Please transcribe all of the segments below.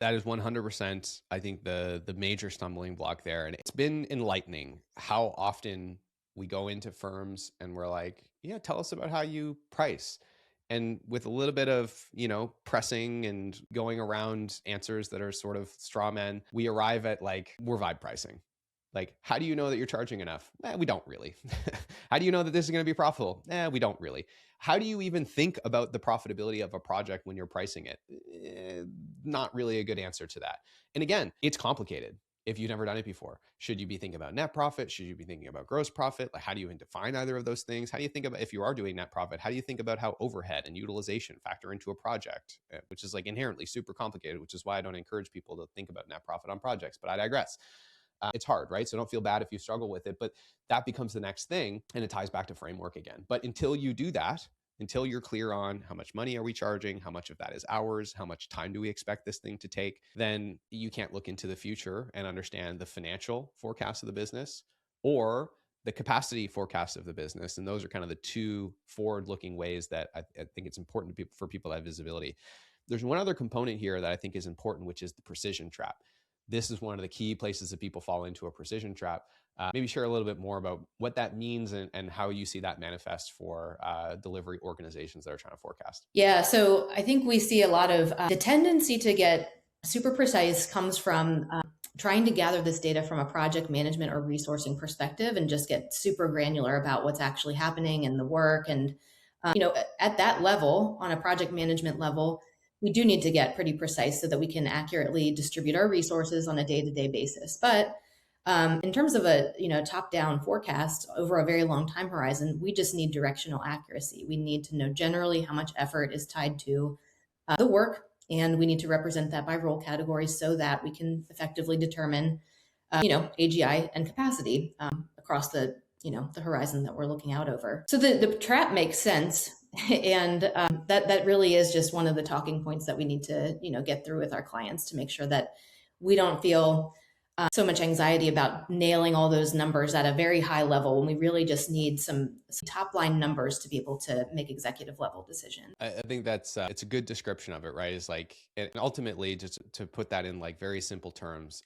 That is 100%, I think, the major stumbling block there. And it's been enlightening how often we go into firms and we're like, yeah, tell us about how you price. And with a little bit of, pressing and going around answers that are sort of straw men, we arrive at like, we're vibe pricing. Like, how do you know that you're charging enough? We don't really. How do you know that this is going to be profitable? We don't really. How do you even think about the profitability of a project when you're pricing it? Not really a good answer to that. And again, it's complicated if you've never done it before. Should you be thinking about net profit? Should you be thinking about gross profit? Like, how do you even define either of those things? How do you think about, if you are doing net profit, how do you think about how overhead and utilization factor into a project, which is like inherently super complicated, which is why I don't encourage people to think about net profit on projects, but I digress. It's hard, right? So don't feel bad if you struggle with it, but that becomes the next thing. And it ties back to framework again. But until you do that, until you're clear on how much money are we charging, how much of that is hours, how much time do we expect this thing to take, then you can't look into the future and understand the financial forecast of the business or the capacity forecast of the business. And those are kind of the two forward-looking ways that I think it's important for people to have visibility. There's one other component here that I think is important, which is the precision trap. This is one of the key places that people fall into a precision trap. Maybe share a little bit more about what that means and how you see that manifest for delivery organizations that are trying to forecast. Yeah, so I think we see a lot of the tendency to get super precise comes from trying to gather this data from a project management or resourcing perspective and just get super granular about what's actually happening in the work. And, at that level, on a project management level, we do need to get pretty precise so that we can accurately distribute our resources on a day-to-day basis. But in terms of a top-down forecast over a very long time horizon, we just need directional accuracy. We need to know generally how much effort is tied to the work, and we need to represent that by role categories so that we can effectively determine, AGI and capacity across the horizon that we're looking out over. So the trap makes sense. And that really is just one of the talking points that we need to, get through with our clients to make sure that we don't feel so much anxiety about nailing all those numbers at a very high level when we really just need some top line numbers to be able to make executive level decisions. I think that's it's a good description of it, right? Is like, and ultimately, just to put that in like very simple terms,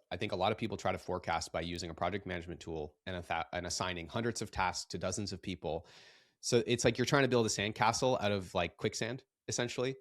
I think a lot of people try to forecast by using a project management tool and assigning hundreds of tasks to dozens of people. So it's like you're trying to build a sandcastle out of like quicksand, essentially.